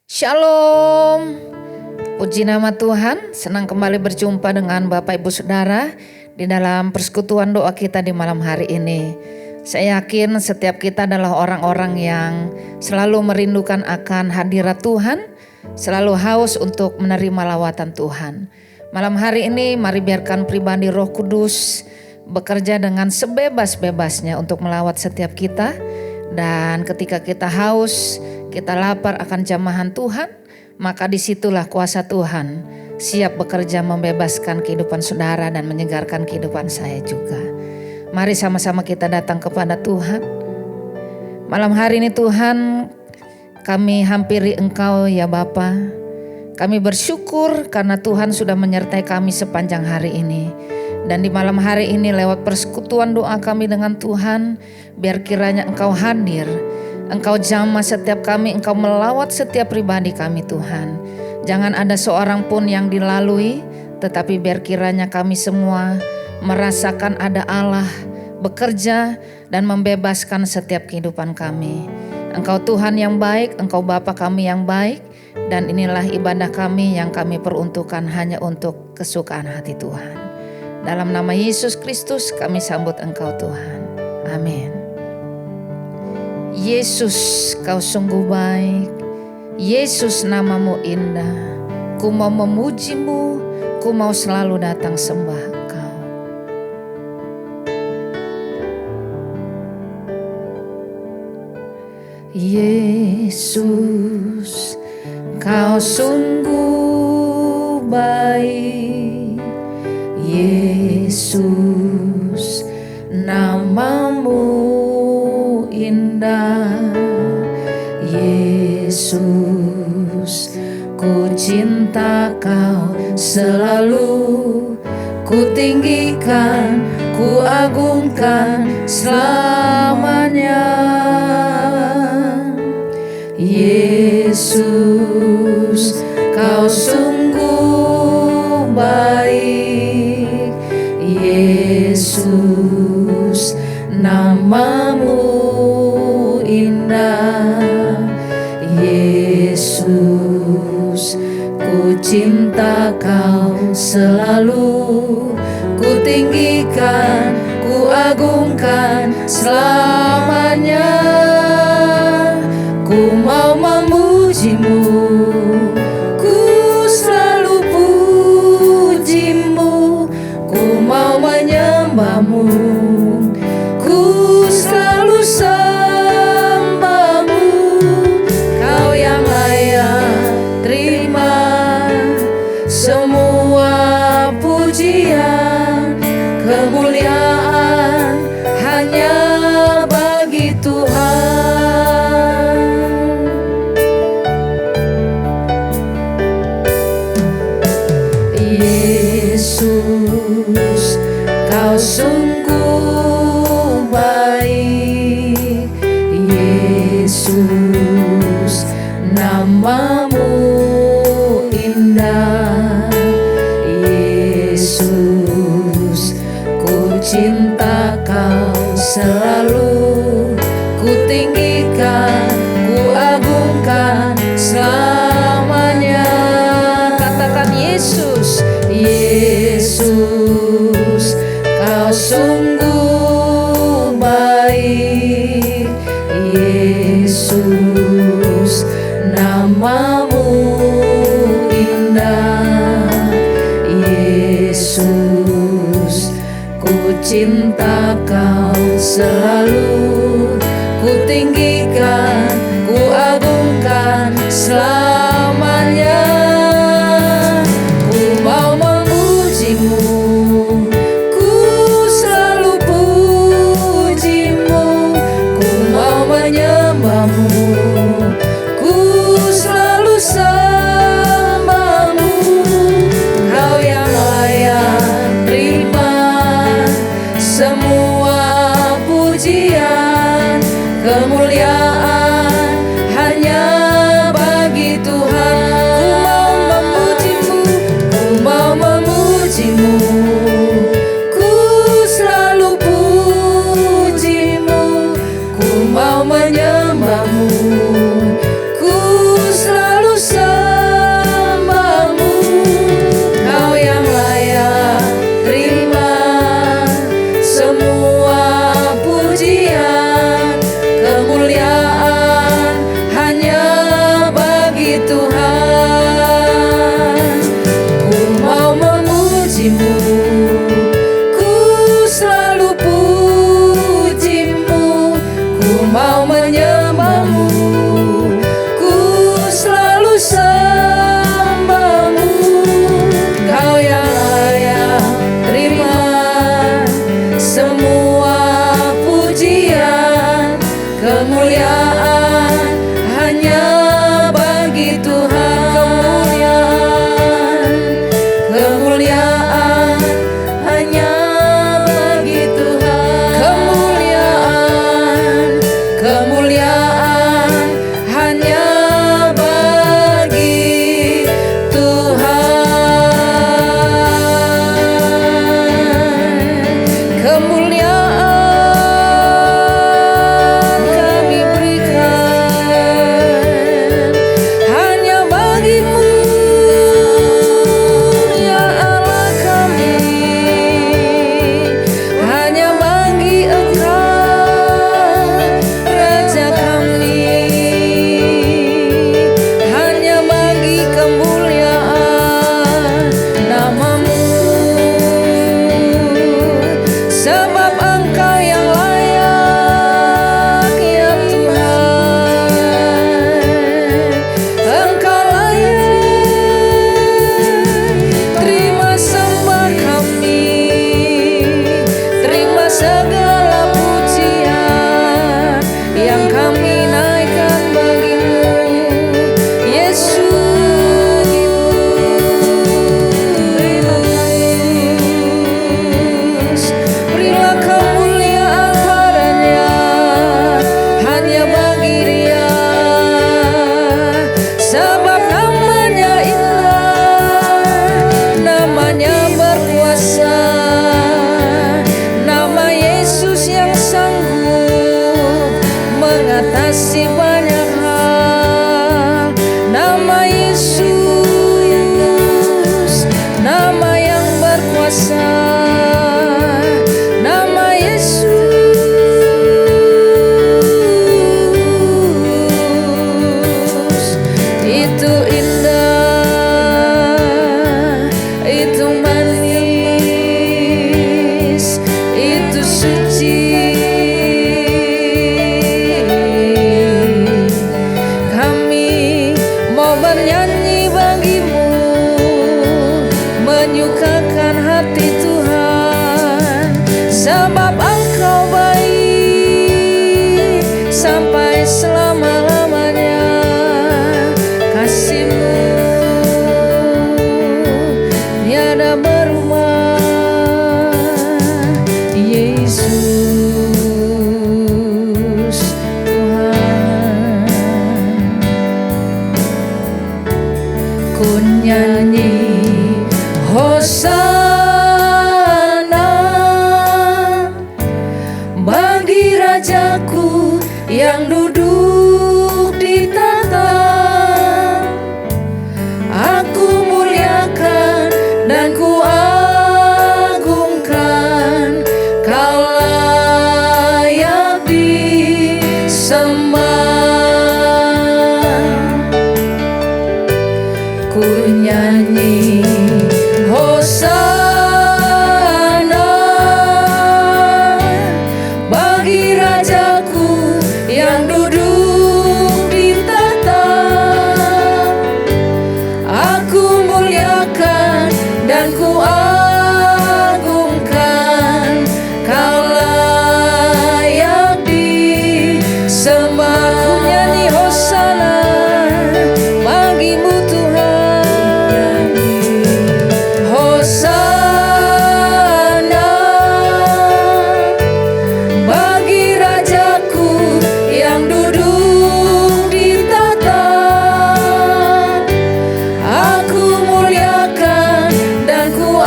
Shalom, puji nama Tuhan. Senang kembali berjumpa dengan Bapak Ibu Saudara di dalam persekutuan doa kita di malam hari ini. Saya yakin setiap kita adalah orang-orang yang selalu merindukan akan hadirat Tuhan, selalu haus untuk menerima lawatan Tuhan. Malam hari ini mari biarkan pribadi Roh Kudus bekerja dengan sebebas-bebasnya untuk melawat setiap kita. Dan ketika kita haus, kita lapar akan jamahan Tuhan, maka disitulah kuasa Tuhan siap bekerja membebaskan kehidupan saudara dan menyegarkan kehidupan saya juga. Mari sama-sama kita datang kepada Tuhan. Malam hari ini Tuhan, kami hampiri Engkau ya Bapa. Kami bersyukur karena Tuhan sudah menyertai kami sepanjang hari ini. Dan di malam hari ini lewat persekutuan doa kami dengan Tuhan, biar kiranya Engkau hadir, Engkau jamah setiap kami, Engkau melawat setiap pribadi kami Tuhan. Jangan ada seorang pun yang dilalui, tetapi biar kiranya kami semua merasakan ada Allah bekerja dan membebaskan setiap kehidupan kami. Engkau Tuhan yang baik, Engkau Bapa kami yang baik, dan inilah ibadah kami yang kami peruntukkan hanya untuk kesukaan hati Tuhan. Dalam nama Yesus Kristus kami sambut Engkau Tuhan. Amin. Yesus, Kau sungguh baik. Yesus, namamu indah. Ku mau memujimu, ku mau selalu datang sembah Kau. Yesus, Kau sungguh baik. Yesus, namamu indah. Yesus, ku cinta Kau selalu, ku tinggikan, ku agungkan selamanya. Yesus, Kau sungguh baik. Yesus, namamu indah. Yesus, ku cinta Kau selalu, ku tinggikan, ku agungkan selamanya. Ku mau memujimu, ku selalu pujimu. Ku mau menyembahmu, ku selalu sembahmu. Kau yang layak terima semua pujian, kemuliaan hanya bagi Tuhan. Yesus, Kau sungguh baik. Yesus, namamu indah. Yesus, ku cinta Kau selalu, ku tinggikan, ku agungkan selamanya. Katakan Yesus. Yesus, Kau sungguh baik. Yesus, namamu indah. Yesus, ku cinta Kau selalu, ku tinggikan, ku agungkan selamanya. Ku mau memujimu, ku selalu pujimu. Ku mau menyembahmu, ku selalu sembahmu. Kau yang layak terima semua pujian, kemuliaan hanya bagi itu indah, itu manis, itu suci. Kami mau bernyanyi bagimu, menyukakan hati Tuhan, sebab Engkau baik sampai selama-lamanya. Kasih-Mu tiada berubah, Yesus Tuhan. Ku nyanyi Hosana bagi Rajaku yang duduk di tahta. Aku muliakan dan ku agungkan, Kau layak disembah. Ku nyanyi Hosana bagi Rajaku yang duduk di tahta. Aku muliakan dan ku agungkan, Kau layak disembah. Ku nyanyi Hosana bagimu Tuhan, Hosana bagi Rajaku yang duduk di tahta. Aku muliakan dan ku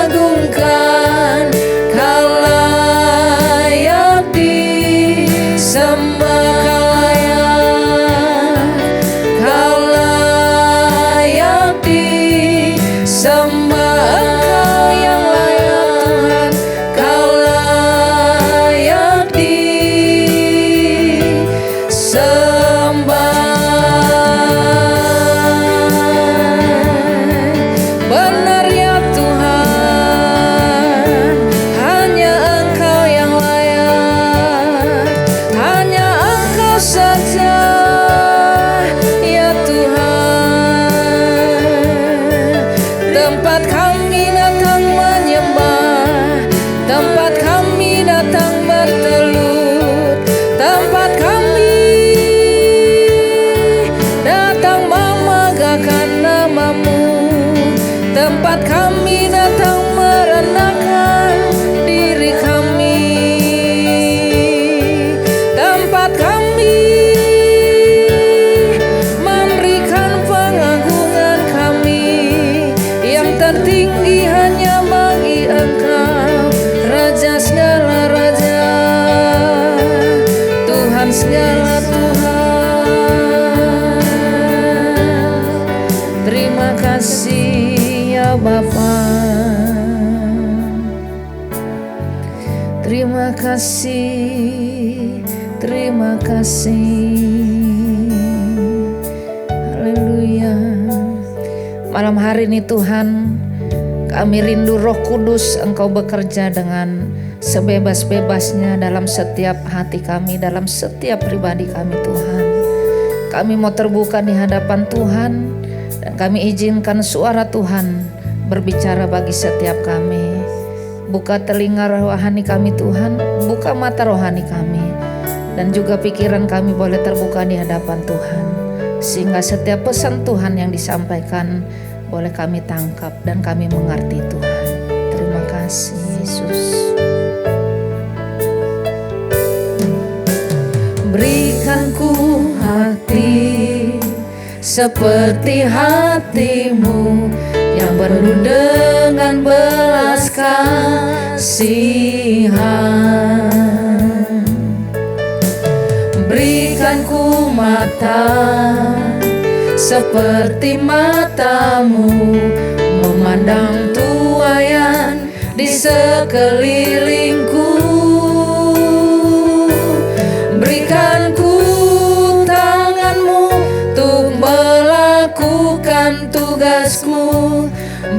agungkan, Kau layak disembah. Kau layak disembah. Engkau yang layak Tuhan, Kau layak disembah. Benar ya Tuhan, hanya Engkau yang layak, hanya Engkau saja ya Tuhan. Tempat kami datang menyembah, tempat kami datang bertelut, tempat kami datang memegahkan nama-Mu, tempat kami datang merendahkan diri kami, tempat kami memberikan pengagungan kami yang tertinggi hanya bagi Engkau, Raja segala raja, Tuhan segala Tuhan. Terima kasih ya Bapa, terima kasih, terima kasih. Haleluya. Malam hari ini Tuhan, kami rindu Roh Kudus Engkau bekerja dengan sebebas-bebasnya dalam setiap hati kami, dalam setiap pribadi kami Tuhan. Kami mau terbuka di hadapan Tuhan, dan kami izinkan suara Tuhan berbicara bagi setiap kami. Buka telinga rohani kami Tuhan, buka mata rohani kami, dan juga pikiran kami boleh terbuka di hadapan Tuhan, sehingga setiap pesan Tuhan yang disampaikan boleh kami tangkap dan kami mengerti Tuhan. Terima kasih Yesus. Berikan ku hati seperti hati-Mu yang penuh dengan belas kasihan. Berikan ku mata seperti mata-Mu, memandang tuaian di sekelilingku. Berikan ku tangan-Mu untuk melakukan tugasmu,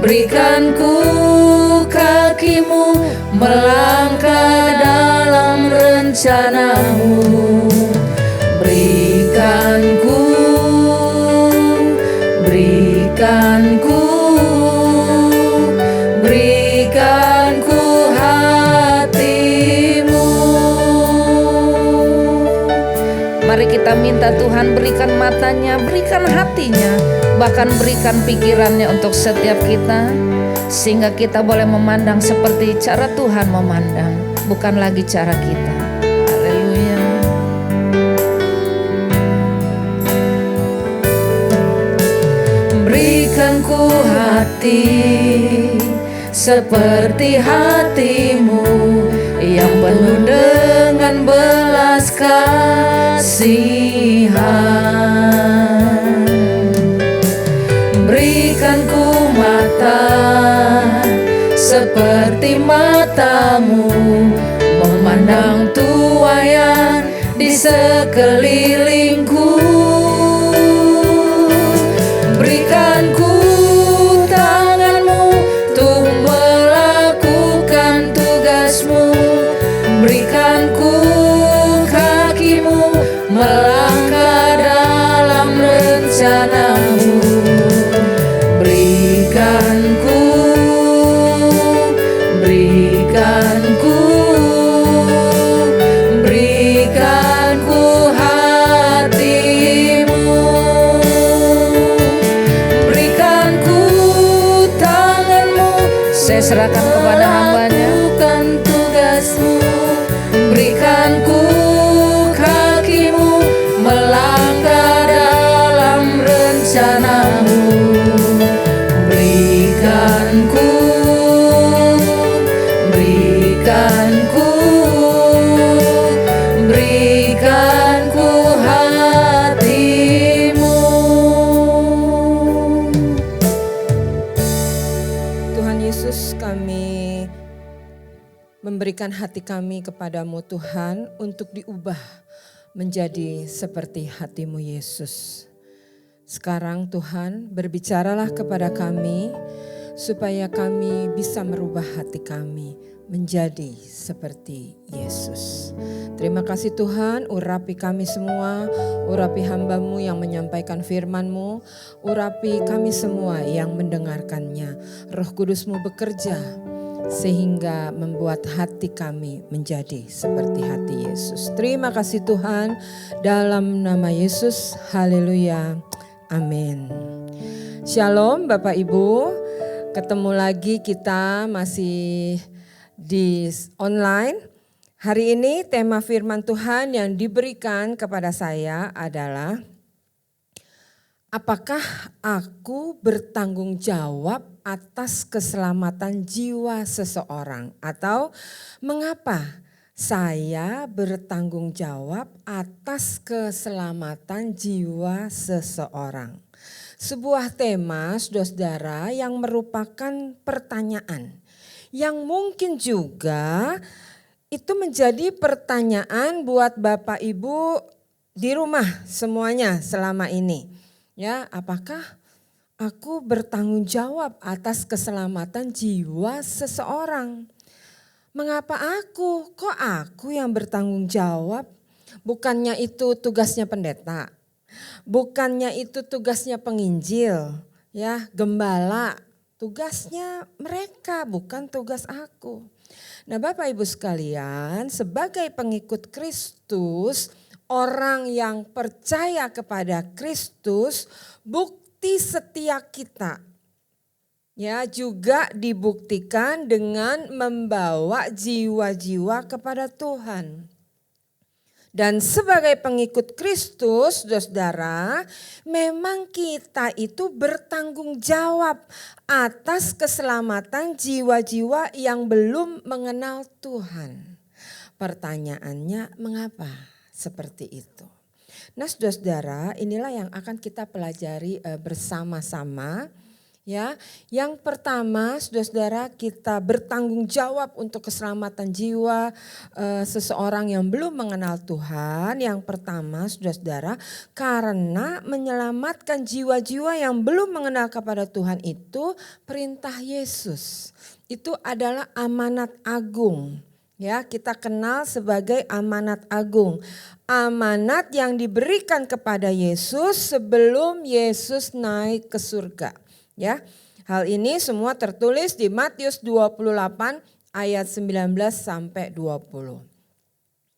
berikan ku kakimu melangkah dalam rencanamu. Berikan ku hatimu. Mari kita minta Tuhan berikan matanya, berikan hatinya, bahkan berikan pikirannya untuk setiap kita, sehingga kita boleh memandang seperti cara Tuhan memandang, bukan lagi cara kita. Haleluya. Berikan ku hati seperti hatimu, yang penuh dengan belas kasihan. Berikan ku mata seperti matamu, memandang tuaian di sekelilingku. Berikan ku tanganmu untuk melakukan tugasmu, berikan ku kakimu melangkah dalam rencanamu. Berikan ku hatimu. Berikan ku tanganmu, saya serahkan kepada hamba-Nya. Lakukan tugasmu, berikan ku kakimu melangkah dalam rencanamu. Berikan ku hatimu. Tuhan Yesus, kami memberikan hati kami kepadamu Tuhan, untuk diubah menjadi seperti hatimu Yesus. Sekarang Tuhan, berbicaralah kepada kami supaya kami bisa merubah hati kami menjadi seperti Yesus. Terima kasih Tuhan, urapi kami semua, urapi hamba-Mu yang menyampaikan firman-Mu, urapi kami semua yang mendengarkannya. Roh Kudus-Mu bekerja sehingga membuat hati kami menjadi seperti hati Yesus. Terima kasih Tuhan, dalam nama Yesus, haleluya, amin. Shalom Bapak Ibu, ketemu lagi kita masih di online. Hari ini tema firman Tuhan yang diberikan kepada saya adalah, apakah aku bertanggung jawab atas keselamatan jiwa seseorang? Atau mengapa saya bertanggung jawab atas keselamatan jiwa seseorang? Sebuah tema, saudara-saudara, yang merupakan pertanyaan, yang mungkin juga itu menjadi pertanyaan buat Bapak Ibu di rumah semuanya selama ini. Ya, apakah aku bertanggung jawab atas keselamatan jiwa seseorang? Mengapa aku? Kok aku yang bertanggung jawab? Bukannya itu tugasnya pendeta, bukannya itu tugasnya penginjil, ya, gembala. Tugasnya mereka, bukan tugas aku. Nah Bapak Ibu sekalian, sebagai pengikut Kristus, orang yang percaya kepada Kristus, bukti setia kita ya juga dibuktikan dengan membawa jiwa-jiwa kepada Tuhan. Dan sebagai pengikut Kristus, saudara, memang kita itu bertanggung jawab atas keselamatan jiwa-jiwa yang belum mengenal Tuhan. Pertanyaannya, mengapa seperti itu? Nah, saudara-saudara, inilah yang akan kita pelajari bersama-sama, Ya, yang pertama, saudara-saudara, kita bertanggung jawab untuk keselamatan jiwa seseorang yang belum mengenal Tuhan. Yang pertama, saudara-saudara, karena menyelamatkan jiwa-jiwa yang belum mengenal kepada Tuhan itu perintah Yesus. Itu adalah amanat agung. Ya, kita kenal sebagai amanat agung. Amanat yang diberikan kepada Yesus sebelum Yesus naik ke surga. Ya, hal ini semua tertulis di Matius 28 ayat 19 sampai 20.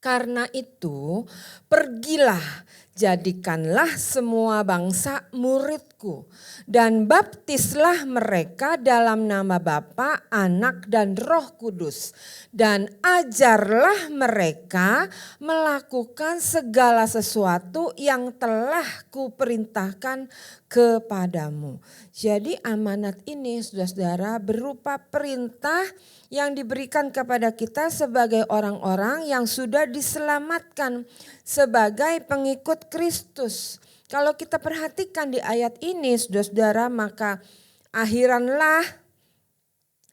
Karena itu, pergilah, jadikanlah semua bangsa muridku dan baptislah mereka dalam nama Bapa, Anak dan Roh Kudus, dan ajarlah mereka melakukan segala sesuatu yang telah kuperintahkan kepadamu. Jadi amanat ini, saudara-saudara, berupa perintah yang diberikan kepada kita sebagai orang-orang yang sudah diselamatkan sebagai pengikut Kristus. Kalau kita perhatikan di ayat ini, saudara-saudara, maka akhiranlah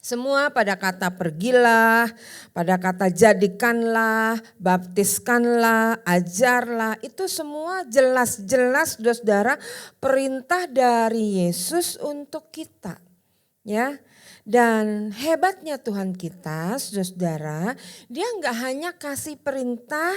semua pada kata pergilah, pada kata jadikanlah, baptiskanlah, ajarlah. Itu semua jelas-jelas, saudara-saudara, perintah dari Yesus untuk kita. Ya. Dan hebatnya Tuhan kita, saudara-saudara, dia enggak hanya kasih perintah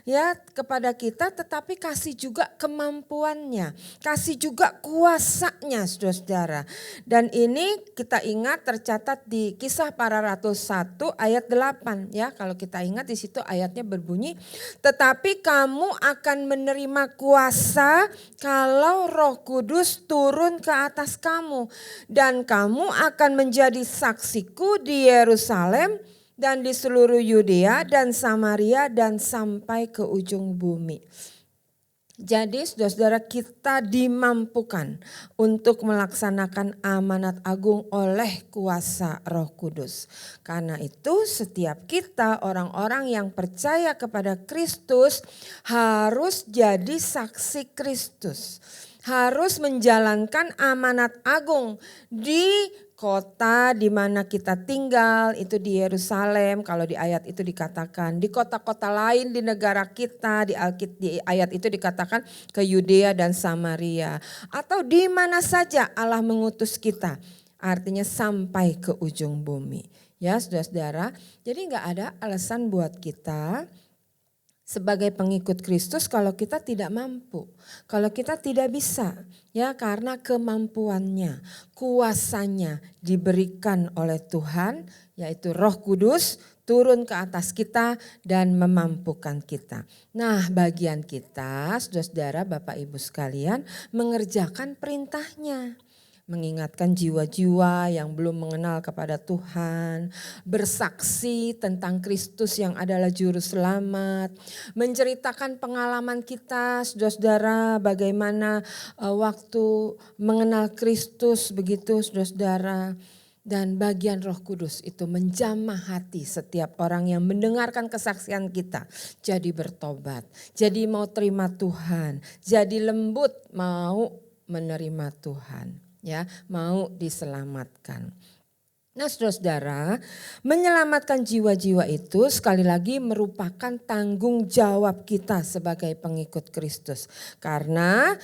ya kepada kita, tetapi kasih juga kemampuannya, kasih juga kuasanya, saudara-saudara. Dan ini kita ingat tercatat di Kisah Para Rasul 1 ayat 8 ya. Kalau kita ingat di situ ayatnya berbunyi, tetapi kamu akan menerima kuasa kalau Roh Kudus turun ke atas kamu, dan kamu akan menjadi saksiku di Yerusalem dan di seluruh Yudea dan Samaria dan sampai ke ujung bumi. Jadi saudara-saudara, kita dimampukan untuk melaksanakan amanat agung oleh kuasa Roh Kudus. Karena itu setiap kita orang-orang yang percaya kepada Kristus harus jadi saksi Kristus. Harus menjalankan amanat agung di kota di mana kita tinggal, itu di Yerusalem. Kalau di ayat itu dikatakan di kota-kota lain di negara kita, di ayat itu dikatakan ke Yudea dan Samaria. Atau di mana saja Allah mengutus kita, artinya sampai ke ujung bumi. Ya saudara-saudara, jadi gak ada alasan buat kita sebagai pengikut Kristus kalau kita tidak mampu, kalau kita tidak bisa, ya karena kemampuannya, kuasanya diberikan oleh Tuhan, yaitu Roh Kudus turun ke atas kita dan memampukan kita. Nah, bagian kita, saudara-saudara, Bapak Ibu sekalian, mengerjakan perintahnya. Mengingatkan jiwa-jiwa yang belum mengenal kepada Tuhan, bersaksi tentang Kristus yang adalah juru selamat, menceritakan pengalaman kita, saudara-saudara, bagaimana waktu mengenal Kristus begitu, saudara-saudara. Dan bagian Roh Kudus itu menjamah hati setiap orang yang mendengarkan kesaksian kita, jadi bertobat, jadi mau terima Tuhan, jadi lembut mau menerima Tuhan. Ya, mau diselamatkan. Nah saudara-saudara, menyelamatkan jiwa-jiwa itu sekali lagi merupakan tanggung jawab kita sebagai pengikut Kristus. Karena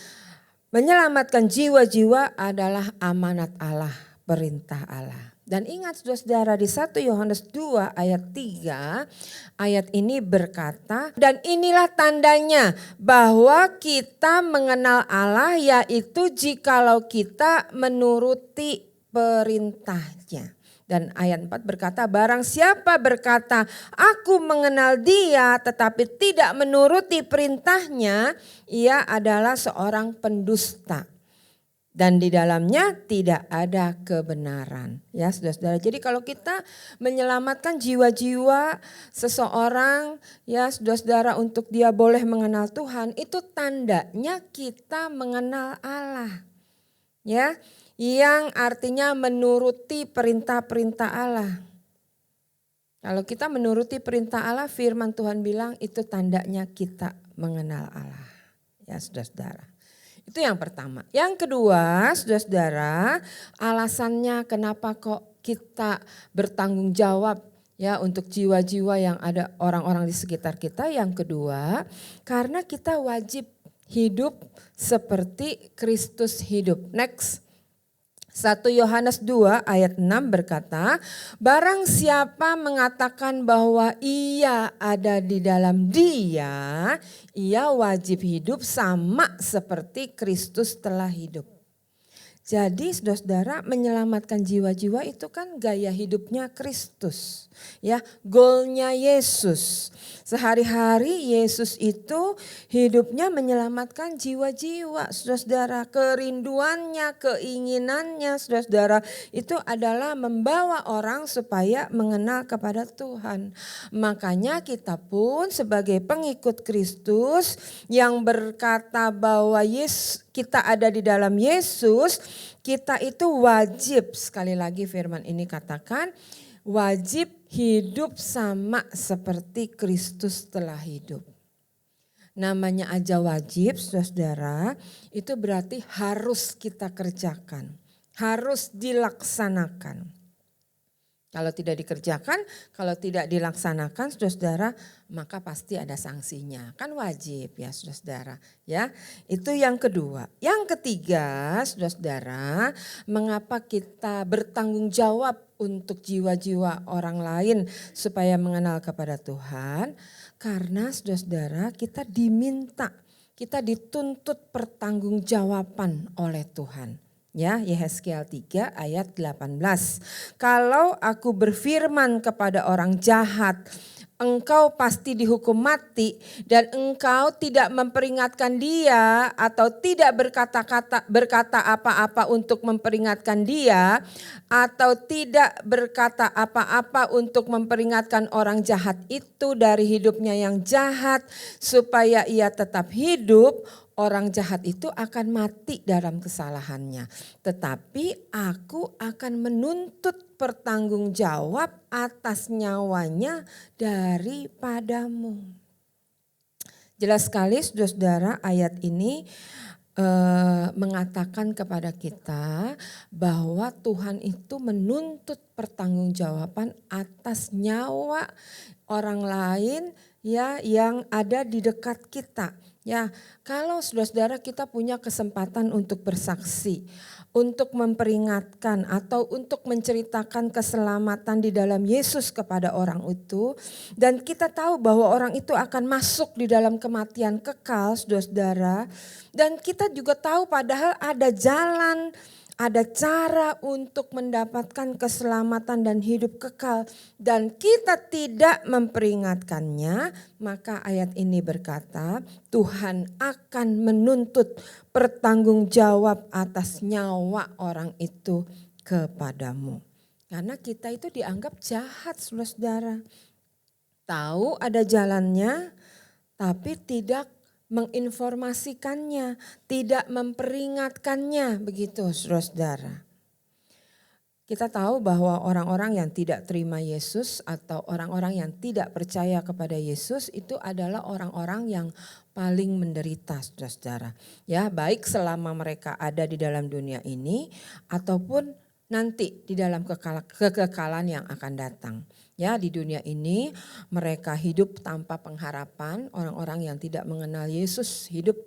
menyelamatkan jiwa-jiwa adalah amanat Allah, perintah Allah. Dan ingat saudara-saudara, di 1 Yohanes 2 ayat 3, ayat ini berkata, dan inilah tandanya bahwa kita mengenal Allah, yaitu jikalau kita menuruti perintahnya. Dan ayat 4 berkata, barang siapa berkata aku mengenal dia tetapi tidak menuruti perintahnya, ia adalah seorang pendusta. Dan di dalamnya tidak ada kebenaran. Ya saudara-saudara, jadi kalau kita menyelamatkan jiwa-jiwa seseorang, ya saudara-saudara, untuk dia boleh mengenal Tuhan, itu tandanya kita mengenal Allah. Ya, yang artinya menuruti perintah-perintah Allah. Kalau kita menuruti perintah Allah, firman Tuhan bilang itu tandanya kita mengenal Allah. Ya saudara-saudara. Itu yang pertama. Yang kedua, saudara-saudara, alasannya kenapa kok kita bertanggung jawab ya untuk jiwa-jiwa yang ada orang-orang di sekitar kita. Yang kedua, karena kita wajib hidup seperti Kristus hidup. Next. 1 Yohanes 2 ayat 6 berkata, barang siapa mengatakan bahwa ia ada di dalam Dia, ia wajib hidup sama seperti Kristus telah hidup. Jadi saudara-saudara, menyelamatkan jiwa-jiwa itu kan gaya hidupnya Kristus. Ya, goalnya Yesus. Sehari-hari Yesus itu hidupnya menyelamatkan jiwa-jiwa. Saudara-saudara, kerinduannya, keinginannya saudara-saudara itu adalah membawa orang supaya mengenal kepada Tuhan. Makanya kita pun sebagai pengikut Kristus yang berkata bahwa kita ada di dalam Yesus, kita itu wajib, sekali lagi firman ini katakan, wajib hidup sama seperti Kristus telah hidup. Namanya aja wajib, saudara, itu berarti harus kita kerjakan, harus dilaksanakan. Kalau tidak dikerjakan, kalau tidak dilaksanakan, saudara-saudara, maka pasti ada sanksinya. Kan wajib ya saudara-saudara. Ya, itu yang kedua. Yang ketiga, saudara-saudara, mengapa kita bertanggung jawab untuk jiwa-jiwa orang lain supaya mengenal kepada Tuhan? Karena saudara-saudara, kita diminta, kita dituntut pertanggungjawaban oleh Tuhan. Ya, Yehezkiel 3 ayat 18. Kalau aku berfirman kepada orang jahat, engkau pasti dihukum mati, dan engkau tidak memperingatkan dia atau tidak berkata apa-apa untuk memperingatkan dia, atau tidak berkata apa-apa untuk memperingatkan orang jahat itu dari hidupnya yang jahat supaya ia tetap hidup, orang jahat itu akan mati dalam kesalahannya. Tetapi aku akan menuntut pertanggungjawab atas nyawanya daripadamu. Jelas sekali saudara-saudara, ayat ini mengatakan kepada kita bahwa Tuhan itu menuntut pertanggungjawaban atas nyawa orang lain ya yang ada di dekat kita. Ya, kalau saudara-saudara kita punya kesempatan untuk bersaksi, untuk memperingatkan atau untuk menceritakan keselamatan di dalam Yesus kepada orang itu, dan kita tahu bahwa orang itu akan masuk di dalam kematian kekal, saudara-saudara, dan kita juga tahu padahal ada jalan, ada cara untuk mendapatkan keselamatan dan hidup kekal, dan kita tidak memperingatkannya, maka ayat ini berkata Tuhan akan menuntut pertanggungjawab atas nyawa orang itu kepadamu. Karena kita itu dianggap jahat, saudara-saudara. Tahu ada jalannya tapi tidak menginformasikannya, tidak memperingatkannya, begitu saudara-saudara. Kita tahu bahwa orang-orang yang tidak terima Yesus atau orang-orang yang tidak percaya kepada Yesus itu adalah orang-orang yang paling menderita, saudara-saudara. Ya, baik selama mereka ada di dalam dunia ini ataupun nanti di dalam kekekalan yang akan datang. Ya, di dunia ini mereka hidup tanpa pengharapan, orang-orang yang tidak mengenal Yesus hidup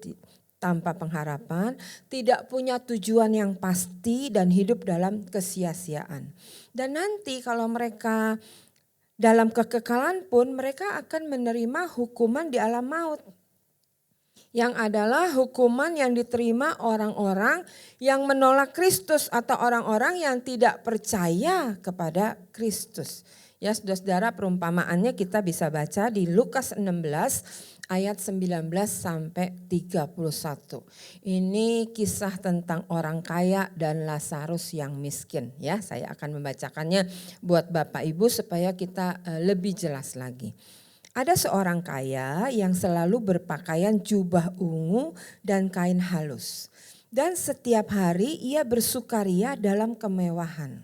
tanpa pengharapan, tidak punya tujuan yang pasti dan hidup dalam kesia-siaan. Dan nanti kalau mereka dalam kekekalan pun mereka akan menerima hukuman di alam maut. Yang adalah hukuman yang diterima orang-orang yang menolak Kristus atau orang-orang yang tidak percaya kepada Kristus. Ya saudara-saudara, perumpamaannya kita bisa baca di Lukas 16 ayat 19 sampai 31. Ini kisah tentang orang kaya dan Lazarus yang miskin. Ya, saya akan membacakannya buat Bapak Ibu supaya kita lebih jelas lagi. Ada seorang kaya yang selalu berpakaian jubah ungu dan kain halus. Dan setiap hari ia bersukaria dalam kemewahan.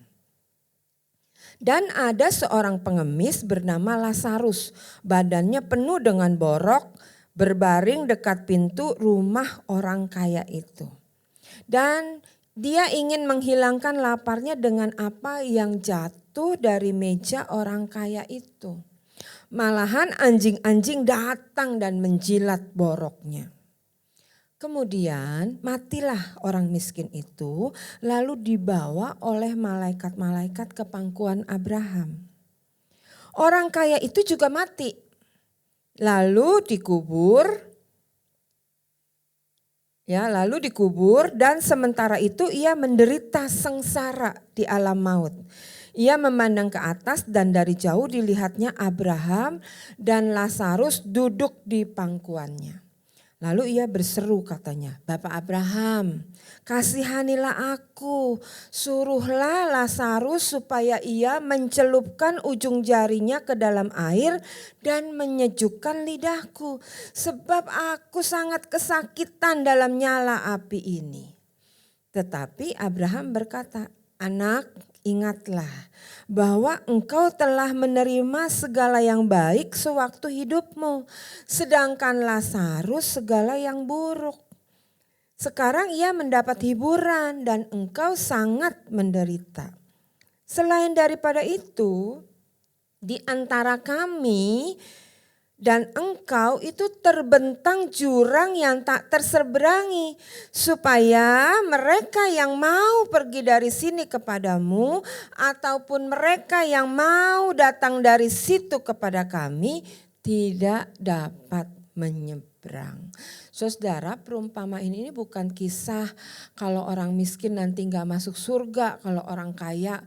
Dan ada seorang pengemis bernama Lazarus, badannya penuh dengan borok, berbaring dekat pintu rumah orang kaya itu. Dan dia ingin menghilangkan laparnya dengan apa yang jatuh dari meja orang kaya itu. Malahan anjing-anjing datang dan menjilat boroknya. Kemudian matilah orang miskin itu, lalu dibawa oleh malaikat-malaikat ke pangkuan Abraham. Orang kaya itu juga mati, lalu dikubur. Lalu dikubur dan sementara itu ia menderita sengsara di alam maut. Ia memandang ke atas dan dari jauh dilihatnya Abraham dan Lazarus duduk di pangkuannya. Lalu ia berseru katanya, "Bapak Abraham, kasihanilah aku, suruhlah Lazarus supaya ia mencelupkan ujung jarinya ke dalam air dan menyejukkan lidahku, sebab aku sangat kesakitan dalam nyala api ini." Tetapi Abraham berkata, "Anak, ingatlah bahwa engkau telah menerima segala yang baik sewaktu hidupmu, sedangkan Lazarus segala yang buruk. Sekarang ia mendapat hiburan dan engkau sangat menderita. Selain daripada itu, di antara kami dan engkau itu terbentang jurang yang tak terseberangi, supaya mereka yang mau pergi dari sini kepadamu ataupun mereka yang mau datang dari situ kepada kami tidak dapat menyeberang." Saudara, perumpamaan ini bukan kisah kalau orang miskin nanti gak masuk surga, kalau orang kaya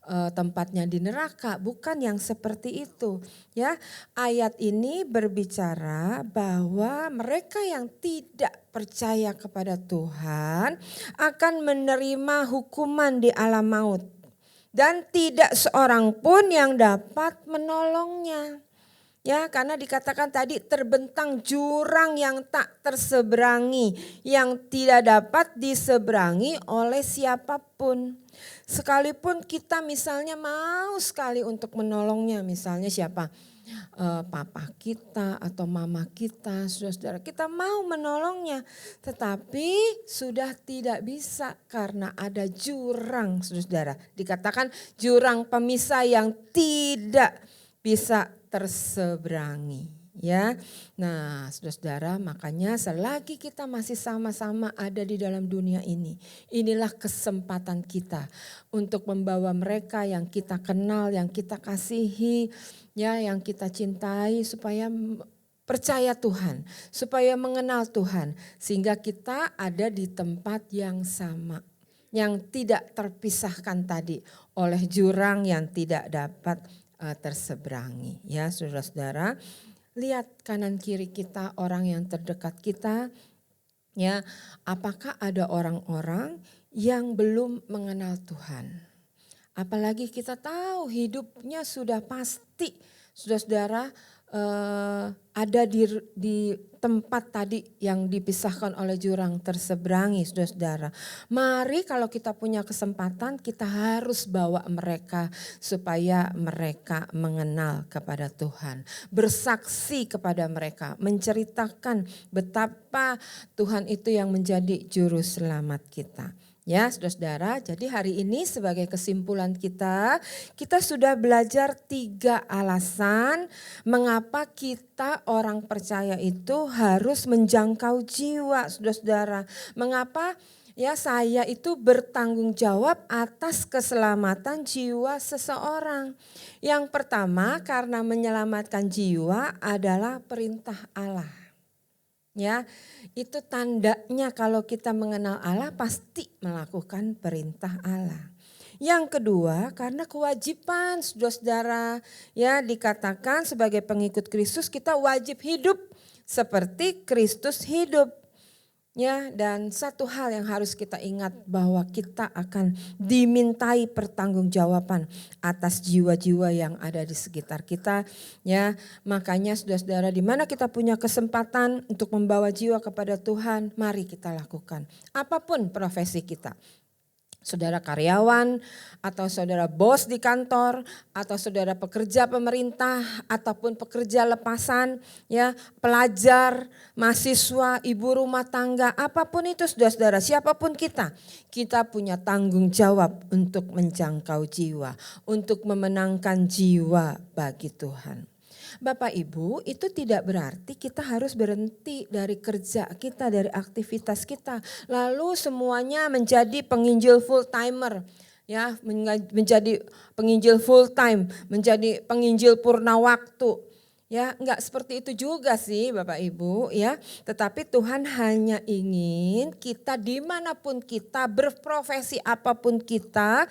tempatnya di neraka, bukan yang seperti itu. Ya, ayat ini berbicara bahwa mereka yang tidak percaya kepada Tuhan akan menerima hukuman di alam maut dan tidak seorang pun yang dapat menolongnya. Ya, karena dikatakan tadi terbentang jurang yang tak terseberangi, yang tidak dapat diseberangi oleh siapapun. Sekalipun kita misalnya mau sekali untuk menolongnya, misalnya siapa? Papa kita atau mama kita, saudara-saudara, kita mau menolongnya. Tetapi sudah tidak bisa karena ada jurang, saudara. Dikatakan jurang pemisah yang tidak bisa terseberangi, ya. Nah, saudara-saudara, makanya selagi kita masih sama-sama ada di dalam dunia ini, inilah kesempatan kita untuk membawa mereka yang kita kenal, yang kita kasihi, ya, yang kita cintai supaya percaya Tuhan, supaya mengenal Tuhan, sehingga kita ada di tempat yang sama, yang tidak terpisahkan tadi oleh jurang yang tidak dapat terseberangi. Ya, saudara-saudara, lihat kanan kiri kita, orang yang terdekat kita, ya, apakah ada orang-orang yang belum mengenal Tuhan? Apalagi kita tahu hidupnya sudah pasti, saudara-saudara, ada di tempat tadi yang dipisahkan oleh jurang terseberangi, saudara-saudara. Mari kalau kita punya kesempatan, kita harus bawa mereka supaya mereka mengenal kepada Tuhan. Bersaksi kepada mereka, menceritakan betapa Tuhan itu yang menjadi juru selamat kita. Ya, saudara-saudara, jadi hari ini sebagai kesimpulan kita sudah belajar 3 alasan mengapa kita orang percaya itu harus menjangkau jiwa, saudara-saudara. Mengapa ya saya itu bertanggung jawab atas keselamatan jiwa seseorang. Yang pertama, karena menyelamatkan jiwa adalah perintah Allah. Ya, itu tandanya kalau kita mengenal Allah pasti melakukan perintah Allah. Yang kedua, karena kewajiban, saudara-saudara, ya, dikatakan sebagai pengikut Kristus kita wajib hidup seperti Kristus hidup. Ya, dan satu hal yang harus kita ingat bahwa kita akan dimintai pertanggungjawaban atas jiwa-jiwa yang ada di sekitar kita. Ya, makanya saudara-saudara, di mana kita punya kesempatan untuk membawa jiwa kepada Tuhan, mari kita lakukan. Apapun profesi kita. saudara karyawan, atau saudara bos di kantor, atau saudara pekerja pemerintah, ataupun pekerja lepasan, ya, pelajar, mahasiswa, ibu rumah tangga, apapun itu saudara-saudara, siapapun kita punya tanggung jawab untuk menjangkau jiwa, untuk memenangkan jiwa bagi Tuhan. Bapak Ibu, itu tidak berarti kita harus berhenti dari kerja kita, dari aktivitas kita. Lalu semuanya menjadi penginjil full timer, ya, menjadi penginjil full time, menjadi penginjil purna waktu. Ya, enggak seperti itu juga sih Bapak Ibu, ya. Tetapi Tuhan hanya ingin kita dimanapun kita, berprofesi apapun kita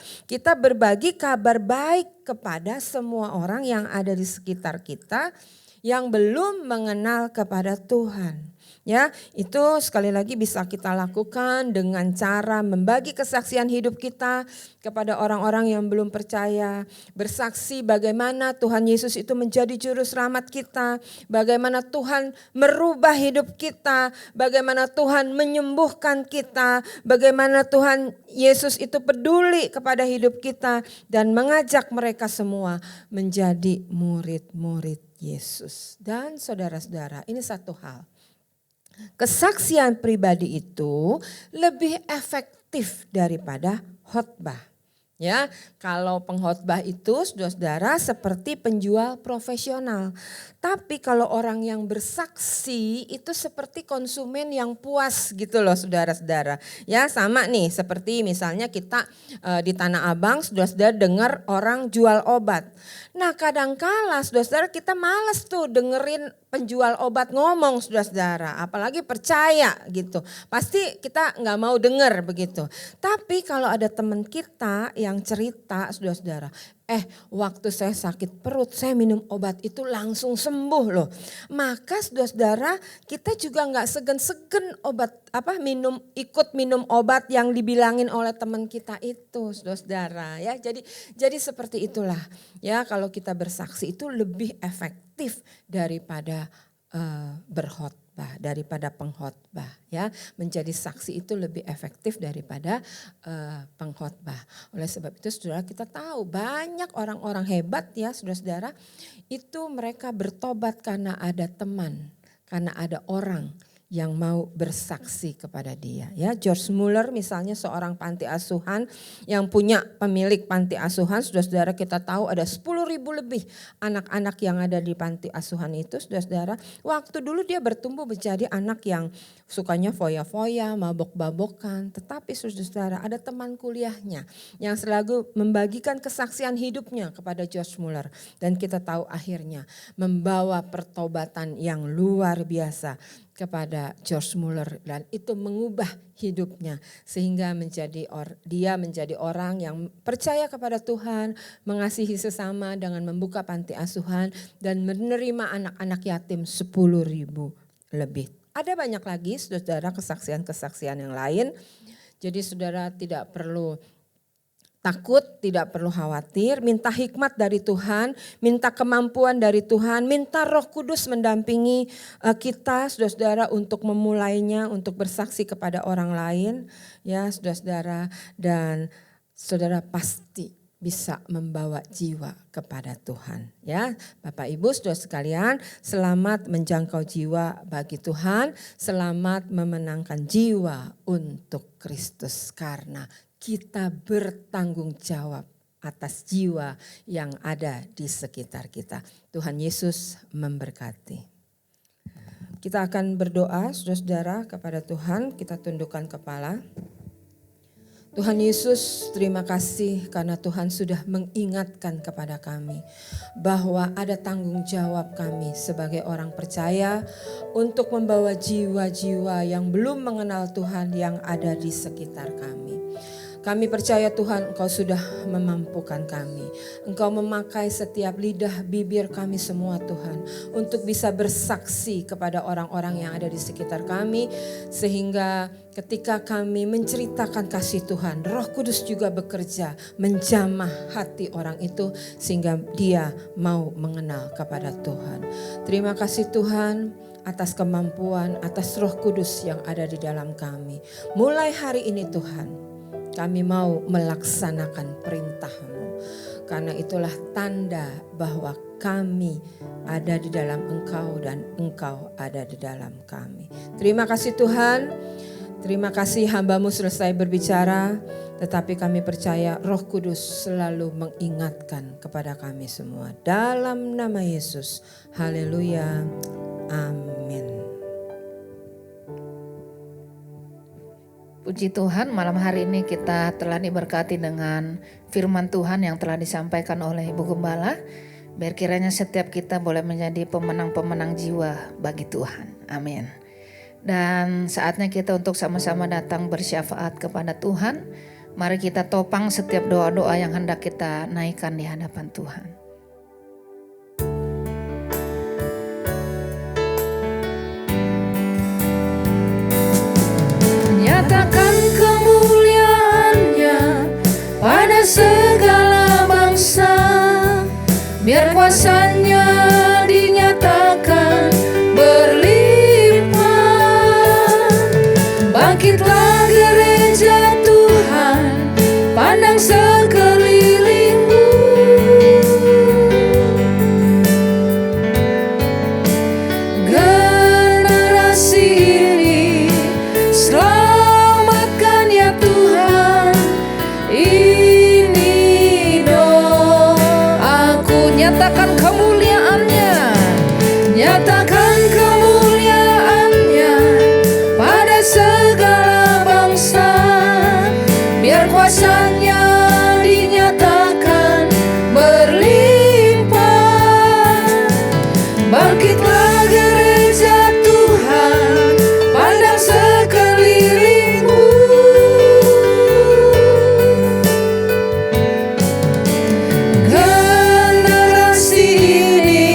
berbagi kabar baik kepada semua orang yang ada di sekitar kita yang belum mengenal kepada Tuhan. Ya, itu sekali lagi bisa kita lakukan dengan cara membagi kesaksian hidup kita kepada orang-orang yang belum percaya. Bersaksi bagaimana Tuhan Yesus itu menjadi juru selamat kita. Bagaimana Tuhan merubah hidup kita. Bagaimana Tuhan menyembuhkan kita. Bagaimana Tuhan Yesus itu peduli kepada hidup kita. Dan mengajak mereka semua menjadi murid-murid Yesus. Dan saudara-saudara, ini satu hal. Kesaksian pribadi itu lebih efektif daripada khotbah. Ya, kalau pengkhotbah itu saudara-saudara seperti penjual profesional. Tapi kalau orang yang bersaksi itu seperti konsumen yang puas gitu loh saudara-saudara. Ya, sama nih seperti misalnya kita di Tanah Abang saudara-saudara dengar orang jual obat. Nah, kadangkala saudara-saudara kita malas tuh dengerin penjual obat ngomong saudara-saudara, apalagi percaya gitu. Pasti kita nggak mau denger begitu. Tapi kalau ada teman kita yang cerita saudara-saudara, waktu saya sakit perut saya minum obat itu langsung sembuh loh. Maka saudara-saudara kita juga nggak segen-segen ikut minum obat yang dibilangin oleh teman kita itu saudara-saudara ya. Jadi seperti itulah ya, kalau kita bersaksi itu lebih efektif daripada berkhotbah, daripada pengkhotbah ya. Menjadi saksi itu lebih efektif daripada pengkhotbah. Oleh sebab itu saudara, kita tahu banyak orang-orang hebat ya saudara-saudara, itu mereka bertobat karena ada teman, karena ada orang yang mau bersaksi kepada dia. Ya, George Muller misalnya seorang panti asuhan yang punya pemilik panti asuhan, saudara-saudara kita tahu ada 10.000 lebih anak-anak yang ada di panti asuhan itu, saudara-saudara. Waktu dulu dia bertumbuh menjadi anak yang sukanya foya-foya, mabok-babokan, tetapi saudara-saudara ada teman kuliahnya yang selalu membagikan kesaksian hidupnya kepada George Muller, dan kita tahu akhirnya membawa pertobatan yang luar biasa kepada George Muller, dan itu mengubah hidupnya sehingga dia menjadi orang yang percaya kepada Tuhan, mengasihi sesama dengan membuka panti asuhan dan menerima anak-anak yatim 10.000 lebih. Ada banyak lagi saudara kesaksian-kesaksian yang lain. Jadi saudara tidak perlu takut, tidak perlu khawatir, minta hikmat dari Tuhan, minta kemampuan dari Tuhan, minta Roh Kudus mendampingi kita saudara-saudara untuk memulainya, untuk bersaksi kepada orang lain ya saudara-saudara, dan saudara pasti bisa membawa jiwa kepada Tuhan ya. Bapak Ibu saudara sekalian, selamat menjangkau jiwa bagi Tuhan, selamat memenangkan jiwa untuk Kristus, karena kita bertanggung jawab atas jiwa yang ada di sekitar kita. Tuhan Yesus memberkati. Kita akan berdoa saudara-saudara kepada Tuhan, kita tundukkan kepala. Tuhan Yesus, terima kasih karena Tuhan sudah mengingatkan kepada kami bahwa ada tanggung jawab kami sebagai orang percaya untuk membawa jiwa-jiwa yang belum mengenal Tuhan yang ada di sekitar kami. Kami percaya Tuhan, Engkau sudah memampukan kami. Engkau memakai setiap lidah bibir kami semua Tuhan, untuk bisa bersaksi kepada orang-orang yang ada di sekitar kami. Sehingga ketika kami menceritakan kasih Tuhan, Roh Kudus juga bekerja menjamah hati orang itu sehingga dia mau mengenal kepada Tuhan. Terima kasih Tuhan atas kemampuan, atas Roh Kudus yang ada di dalam kami. Mulai hari ini Tuhan, Kami mau melaksanakan perintah-Mu. Karena itulah tanda bahwa kami ada di dalam Engkau dan Engkau ada di dalam kami. Terima kasih Tuhan. Terima kasih hamba-Mu selesai berbicara. Tetapi kami percaya Roh Kudus selalu mengingatkan kepada kami semua. Dalam nama Yesus. Haleluya. Amin. Puji Tuhan, malam hari ini kita telah diberkati dengan firman Tuhan yang telah disampaikan oleh Ibu Gembala. Biar kiranya setiap kita boleh menjadi pemenang-pemenang jiwa bagi Tuhan. Amin. Dan saatnya kita untuk sama-sama datang bersyafaat kepada Tuhan. Mari kita topang setiap doa-doa yang hendak kita naikkan di hadapan Tuhan. Nyatakan kemuliaan-Nya pada segala bangsa, biar kuasa-Nya dinyatakan berlimpah. Bangkitlah gereja Tuhan, pandang sekelilingmu. Generasi ini selamatkan ya Tuhan. Ini doaku. Nyatakan kemuliaan-Nya, nyatakan kemuliaan-Nya pada segala bangsa, biar kuasa-Nya dinyatakan berlimpah. Bangkitlah gereja Tuhan, pandang sekelilingmu. Generasi ini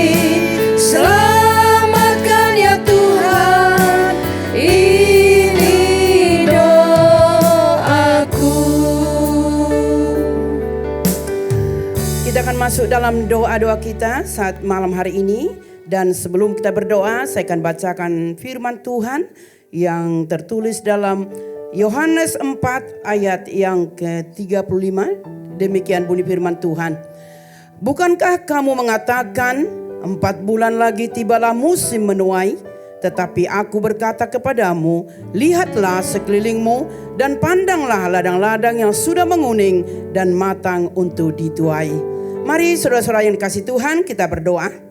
selamatkan ya Tuhan. Ini doaku. Kita akan masuk dalam doa-doa kita saat malam hari ini. Dan sebelum kita berdoa, saya akan bacakan firman Tuhan yang tertulis dalam Yohanes 4 ayat yang ke-35. Demikian bunyi firman Tuhan. Bukankah kamu mengatakan 4 bulan lagi tibalah musim menuai? Tetapi aku berkata kepadamu, lihatlah sekelilingmu dan pandanglah ladang-ladang yang sudah menguning dan matang untuk dituai. Mari saudara-saudara yang dikasihi Tuhan, kita berdoa.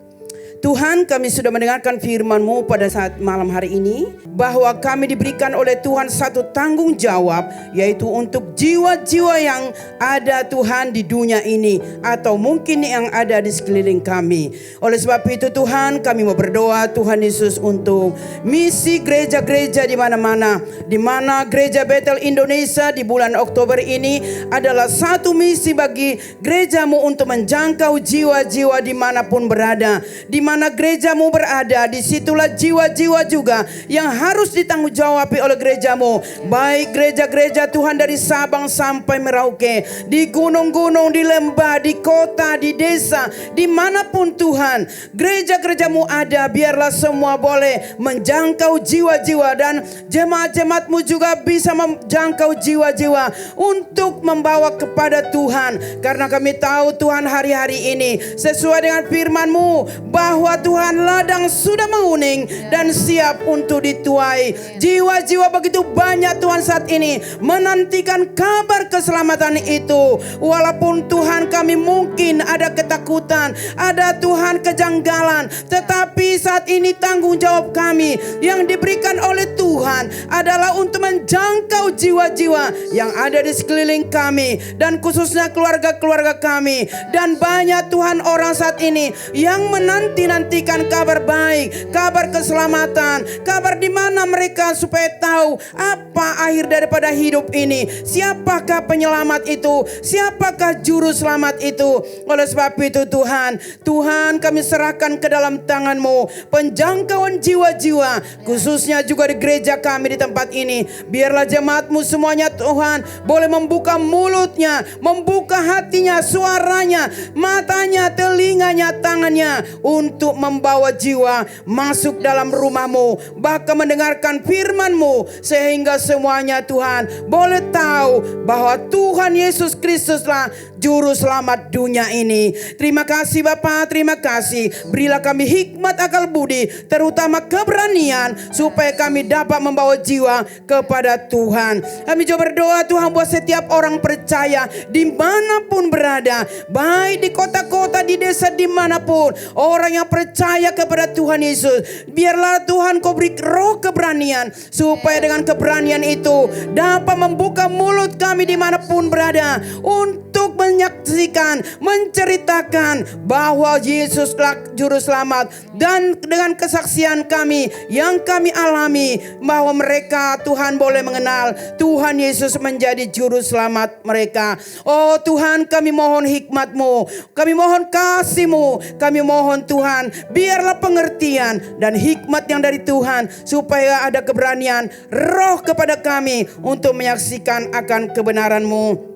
Tuhan, kami sudah mendengarkan firman-Mu pada saat malam hari ini, bahwa kami diberikan oleh Tuhan satu tanggung jawab, yaitu untuk jiwa-jiwa yang ada Tuhan di dunia ini, atau mungkin yang ada di sekeliling kami. Oleh sebab itu Tuhan, kami mau berdoa Tuhan Yesus untuk misi gereja-gereja di mana-mana, di mana gereja Bethel Indonesia di bulan Oktober ini adalah satu misi bagi gereja-Mu untuk menjangkau jiwa-jiwa dimanapun berada. Di mana gereja-Mu berada, disitulah jiwa-jiwa juga yang harus ditanggungjawab oleh gereja-Mu. Baik gereja-gereja Tuhan dari Sabang sampai Merauke, di gunung-gunung, di lembah, di kota, di desa, dimanapun Tuhan gereja-gereja-Mu ada, biarlah semua boleh menjangkau jiwa-jiwa, dan jemaat-jemaat-Mu juga bisa menjangkau jiwa-jiwa untuk membawa kepada Tuhan. Karena kami tahu Tuhan, hari-hari ini sesuai dengan firman-Mu bahwa Tuhan ladang sudah menguning dan siap untuk dituai. Jiwa-jiwa begitu banyak Tuhan saat ini menantikan kabar keselamatan itu. Walaupun Tuhan kami mungkin ada ketakutan, ada Tuhan kejanggalan, tetapi saat ini tanggung jawab kami yang diberikan oleh Tuhan adalah untuk menjangkau jiwa-jiwa yang ada di sekeliling kami, dan khususnya keluarga-keluarga kami. Dan banyak Tuhan orang saat ini yang menantikan kabar baik, kabar keselamatan, kabar di mana mereka supaya tahu apa akhir daripada hidup ini, siapakah penyelamat itu, siapakah juru selamat itu. Oleh sebab itu Tuhan kami serahkan ke dalam tangan-Mu penjangkauan jiwa-jiwa, khususnya juga di gereja kami di tempat ini. Biarlah jemaat-Mu semuanya Tuhan boleh membuka mulutnya, membuka hatinya, suaranya, matanya, telinganya, tangannya, untuk untuk membawa jiwa masuk dalam rumahmu, bahkan mendengarkan firman-Mu, sehingga semuanya Tuhan boleh tahu bahwa Tuhan Yesus Kristuslah Juru Selamat dunia ini. Terima kasih Bapa, terima kasih. Berilah kami hikmat akal budi, terutama keberanian, supaya kami dapat membawa jiwa kepada Tuhan. Kami juga berdoa Tuhan buat setiap orang percaya dimanapun berada, baik di kota-kota, di desa, dimanapun. Orang yang percaya kepada Tuhan Yesus, biarlah Tuhan Kau beri roh keberanian, supaya dengan keberanian itu dapat membuka mulut kami dimanapun berada, untuk menyaksikan, menceritakan bahwa Yesuslah Juru Selamat. Dan dengan kesaksian kami yang kami alami, bahwa mereka Tuhan boleh mengenal Tuhan Yesus menjadi Juru Selamat mereka. Oh Tuhan, kami mohon hikmat-Mu, kami mohon kasih-Mu, kami mohon Tuhan, biarlah pengertian dan hikmat yang dari Tuhan, supaya ada keberanian roh kepada kami untuk menyaksikan akan kebenaran-Mu.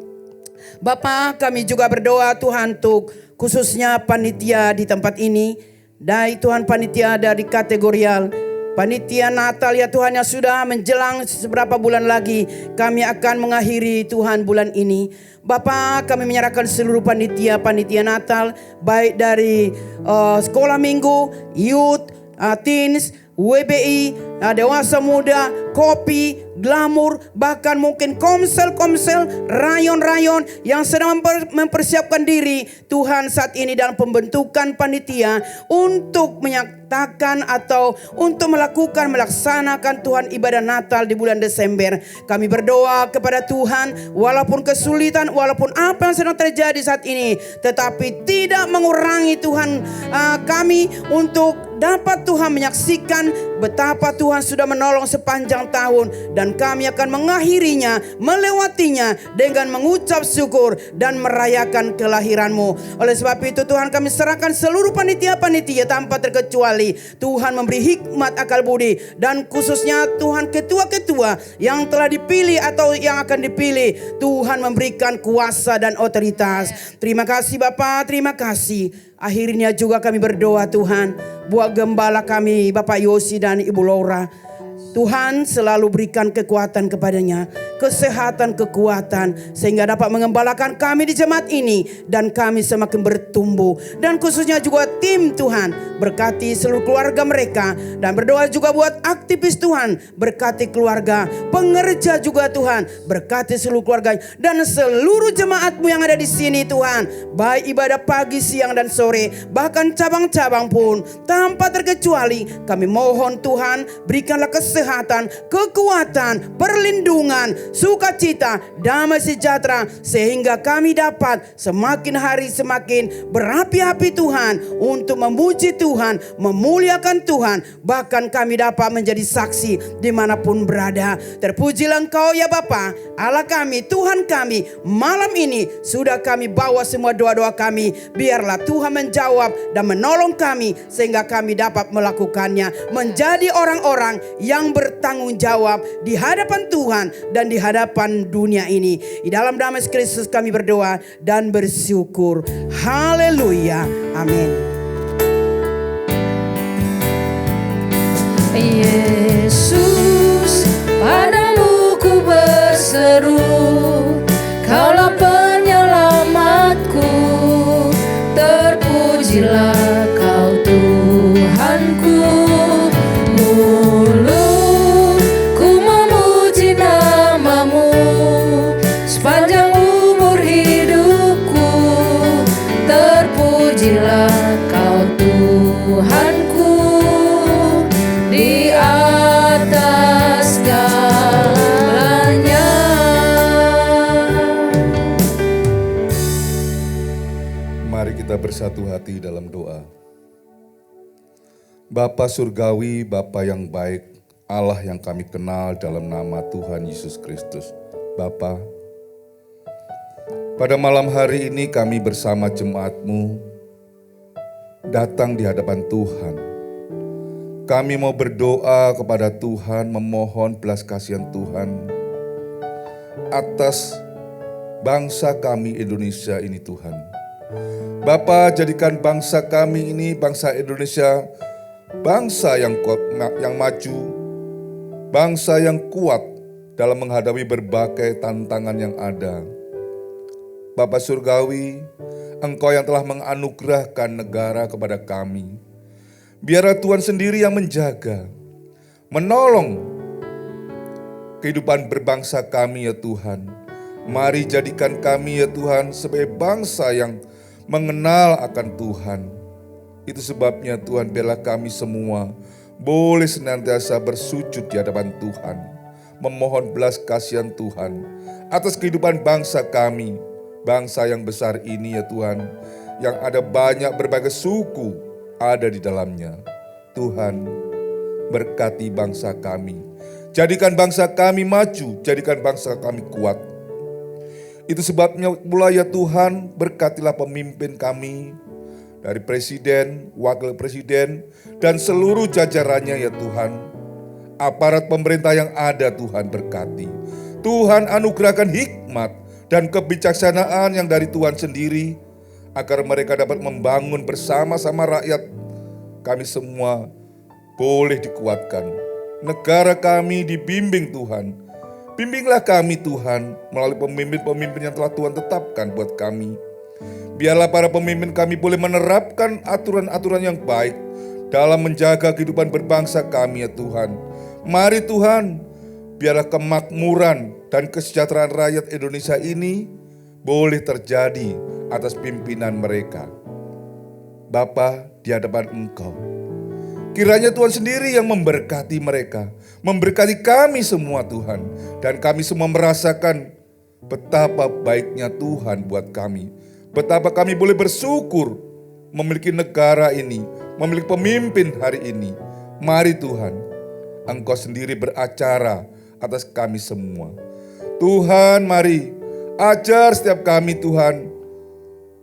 Bapa, kami juga berdoa Tuhan untuk khususnya panitia di tempat ini. Dan Tuhan, panitia dari kategorial, panitia Natal ya Tuhan, yang sudah menjelang beberapa bulan lagi kami akan mengakhiri Tuhan bulan ini. Bapa, kami menyerahkan seluruh panitia Natal, baik dari sekolah minggu, youth, teens, WBI, dewasa muda, kopi, glamur, bahkan mungkin komsel-komsel, rayon-rayon yang sedang mempersiapkan diri Tuhan saat ini dalam pembentukan panitia untuk menyatakan atau untuk melaksanakan Tuhan ibadah Natal di bulan Desember. Kami berdoa kepada Tuhan, walaupun kesulitan, walaupun apa yang sedang terjadi saat ini, tetapi tidak mengurangi Tuhan kami untuk dapat Tuhan menyaksikan betapa Tuhan sudah menolong sepanjang tahun, dan kami akan mengakhirinya, melewatinya dengan mengucap syukur dan merayakan kelahiran-Mu. Oleh sebab itu Tuhan, kami serahkan seluruh panitia-panitia tanpa terkecuali. Tuhan memberi hikmat akal budi, dan khususnya Tuhan ketua-ketua yang telah dipilih atau yang akan dipilih, Tuhan memberikan kuasa dan otoritas. Terima kasih Bapa, terima kasih. Akhirnya juga kami berdoa Tuhan buat gembala kami Bapak Yosi dan Ibu Laura. Tuhan selalu berikan kekuatan kepadanya, kesehatan, kekuatan, sehingga dapat mengembalakan kami di jemaat ini, dan kami semakin bertumbuh. Dan khususnya juga tim Tuhan, berkati seluruh keluarga mereka, dan berdoa juga buat aktivis Tuhan, berkati keluarga, pengerja juga Tuhan, berkati seluruh keluarga, dan seluruh jemaat-Mu yang ada di sini Tuhan, baik ibadah pagi, siang, dan sore, bahkan cabang-cabang pun, tanpa terkecuali kami mohon Tuhan, berikanlah kesehatan, kekuatan, perlindungan, sukacita, damai sejahtera, sehingga kami dapat semakin hari semakin berapi-api Tuhan untuk memuji Tuhan, memuliakan Tuhan, bahkan kami dapat menjadi saksi dimanapun berada. Terpujilah Engkau ya Bapa, Allah kami, Tuhan kami. Malam ini sudah kami bawa semua doa-doa kami, biarlah Tuhan menjawab dan menolong kami, sehingga kami dapat melakukannya, menjadi orang-orang yang bertanggung jawab di hadapan Tuhan dan di hadapan dunia ini. Di dalam nama Kristus kami berdoa dan bersyukur. Haleluya. Amin. Yesus, padamu ku berseru, Kaulah penyelamatku, terpujilah Kau Tuhanku. Mulutku memuji nama-Mu sepanjang umur hidupku, terpujilah Kau Tuhanku di atas segalanya. Mari kita bersatu hati dalam doa. Bapa Surgawi, Bapa yang baik, Allah yang kami kenal dalam nama Tuhan Yesus Kristus. Bapa, pada malam hari ini kami bersama jemaat-Mu datang di hadapan Tuhan. Kami mau berdoa kepada Tuhan, memohon belas kasihan Tuhan atas bangsa kami Indonesia ini Tuhan. Bapa, jadikan bangsa kami ini, bangsa Indonesia, bangsa yang maju, bangsa yang kuat dalam menghadapi berbagai tantangan yang ada. Bapa Surgawi, Engkau yang telah menganugerahkan negara kepada kami. Biarlah Tuhan sendiri yang menjaga, menolong kehidupan berbangsa kami ya Tuhan. Mari jadikan kami ya Tuhan sebagai bangsa yang mengenal akan Tuhan. Itu sebabnya Tuhan, biarlah kami semua boleh senantiasa bersujud di hadapan Tuhan, memohon belas kasihan Tuhan atas kehidupan bangsa kami, bangsa yang besar ini ya Tuhan, yang ada banyak berbagai suku ada di dalamnya. Tuhan, berkati bangsa kami, jadikan bangsa kami maju, jadikan bangsa kami kuat. Itu sebabnya pula ya Tuhan, berkatilah pemimpin kami, dari presiden, wakil presiden, dan seluruh jajarannya ya Tuhan. Aparat pemerintah yang ada Tuhan berkati. Tuhan anugerahkan hikmat dan kebijaksanaan yang dari Tuhan sendiri, agar mereka dapat membangun bersama-sama rakyat kami semua boleh dikuatkan. Negara kami dibimbing Tuhan. Bimbinglah kami Tuhan melalui pemimpin-pemimpin yang telah Tuhan tetapkan buat kami. Biarlah para pemimpin kami boleh menerapkan aturan-aturan yang baik dalam menjaga kehidupan berbangsa kami ya Tuhan. Mari Tuhan, biarlah kemakmuran dan kesejahteraan rakyat Indonesia ini boleh terjadi atas pimpinan mereka. Bapa, di hadapan Engkau, kiranya Tuhan sendiri yang memberkati mereka, memberkati kami semua Tuhan. Dan kami semua merasakan betapa baiknya Tuhan buat kami. Betapa kami boleh bersyukur memiliki negara ini, memiliki pemimpin hari ini. Mari Tuhan, Engkau sendiri beracara atas kami semua. Tuhan, mari ajar setiap kami Tuhan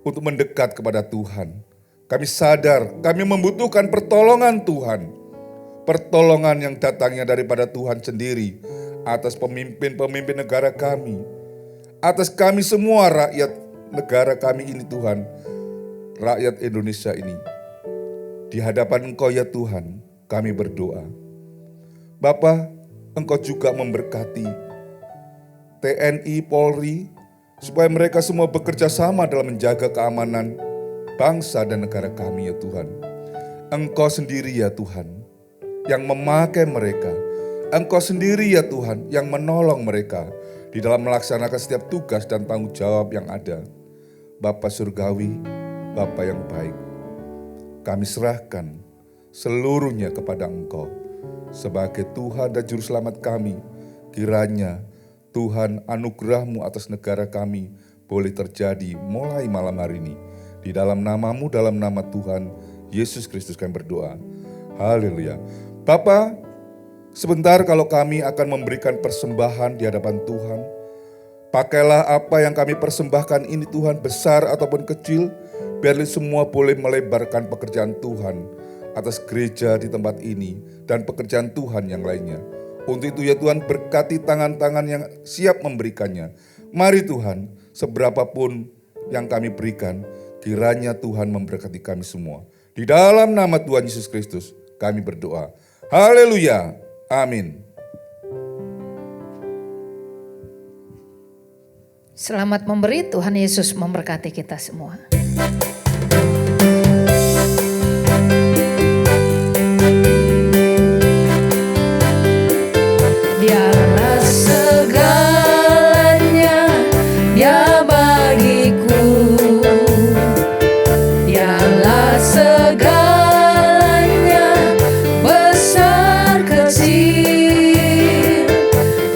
untuk mendekat kepada Tuhan. Kami sadar kami membutuhkan pertolongan Tuhan. Pertolongan yang datangnya daripada Tuhan sendiri atas pemimpin-pemimpin negara kami. Atas kami semua rakyat negara kami ini Tuhan. Rakyat Indonesia ini. Di hadapan Engkau ya Tuhan, kami berdoa. Bapa, Engkau juga memberkati TNI, Polri, supaya mereka semua bekerja sama dalam menjaga keamanan bangsa dan negara kami ya Tuhan. Engkau sendiri ya Tuhan yang memakai mereka. Engkau sendiri ya Tuhan yang menolong mereka di dalam melaksanakan setiap tugas dan tanggung jawab yang ada. Bapa Surgawi, Bapa yang baik, kami serahkan seluruhnya kepada Engkau sebagai Tuhan dan Juru Selamat kami. Kiranya Tuhan, anugerah-Mu atas negara kami boleh terjadi mulai malam hari ini. Di dalam nama-Mu, dalam nama Tuhan Yesus Kristus kami berdoa. Haleluya. Bapa, sebentar kalau kami akan memberikan persembahan di hadapan Tuhan. Pakailah apa yang kami persembahkan ini Tuhan, besar ataupun kecil, biarlah semua boleh melebarkan pekerjaan Tuhan atas gereja di tempat ini dan pekerjaan Tuhan yang lainnya. Untuk itu ya Tuhan, berkati tangan-tangan yang siap memberikannya. Mari Tuhan, seberapapun yang kami berikan, kiranya Tuhan memberkati kami semua. Di dalam nama Tuhan Yesus Kristus kami berdoa. Haleluya. Amin. Selamat memberi, Tuhan Yesus memberkati kita semua. Dialah segalanya, Dia bagiku. Dialah segalanya, besar kecil.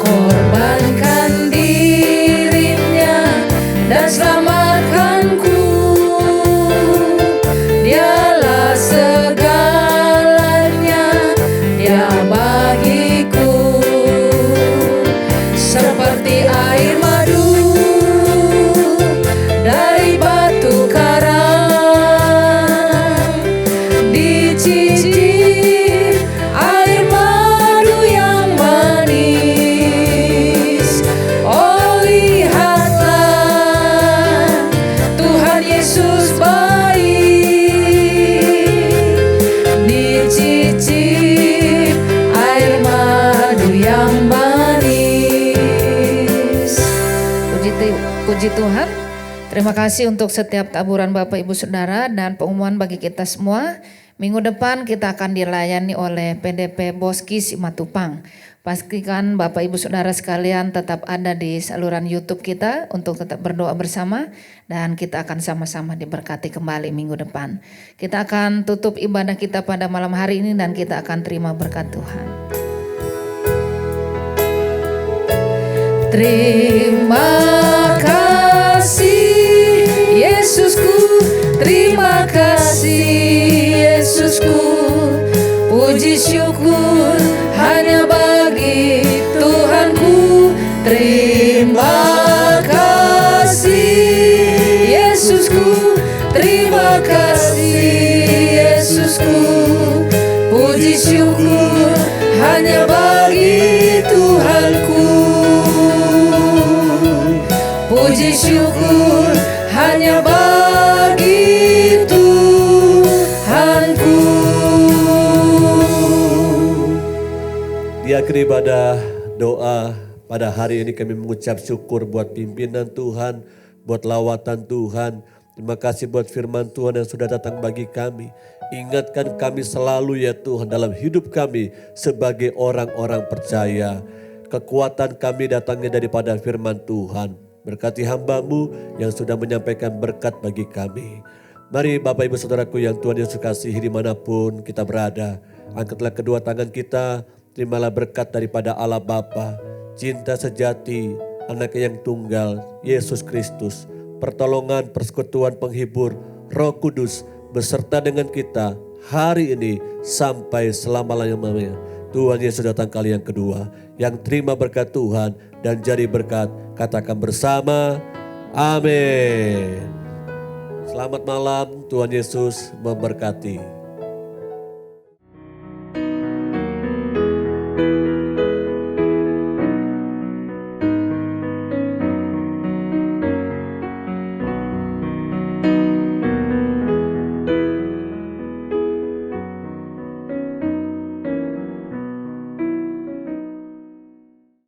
Korbankan dirinya dan selamatkanku. puji Tuhan. Terima kasih untuk setiap taburan Bapak Ibu Saudara dan pengumuman bagi kita semua. Minggu depan kita akan dilayani oleh PDP Boski Simatupang. Pastikan Bapak Ibu Saudara sekalian tetap ada di saluran YouTube kita untuk tetap berdoa bersama dan kita akan sama-sama diberkati kembali minggu depan. Kita akan tutup ibadah kita pada malam hari ini dan kita akan terima berkat Tuhan. Terima kasih Yesusku, terima kasih Yesusku, puji syukur hanya bagi Tuhanku. Terima kasih Yesusku, terima kasih Yesusku, puji syukur hanya bagi Tuhanku. Puji syukur hanya bagi Tuhanku. Di akhir ibadah doa pada hari ini kami mengucap syukur buat pimpinan Tuhan, buat lawatan Tuhan. Terima kasih buat firman Tuhan yang sudah datang bagi kami. Ingatkan kami selalu ya Tuhan dalam hidup kami sebagai orang-orang percaya. Kekuatan kami datangnya daripada firman Tuhan. Berkati hamba-Mu yang sudah menyampaikan berkat bagi kami. Mari Bapak Ibu Saudaraku yang Tuhan Yesus kasihi dimanapun kita berada. Angkatlah kedua tangan kita, terimalah berkat daripada Allah Bapa, cinta sejati, Anak-Nya yang tunggal, Yesus Kristus, pertolongan, persekutuan, penghibur, Roh Kudus beserta dengan kita hari ini sampai selama-lamanya. Tuhan Yesus datang kali yang kedua. Yang terima berkat Tuhan dan jadi berkat, katakan bersama, amin. Selamat malam, Tuhan Yesus memberkati.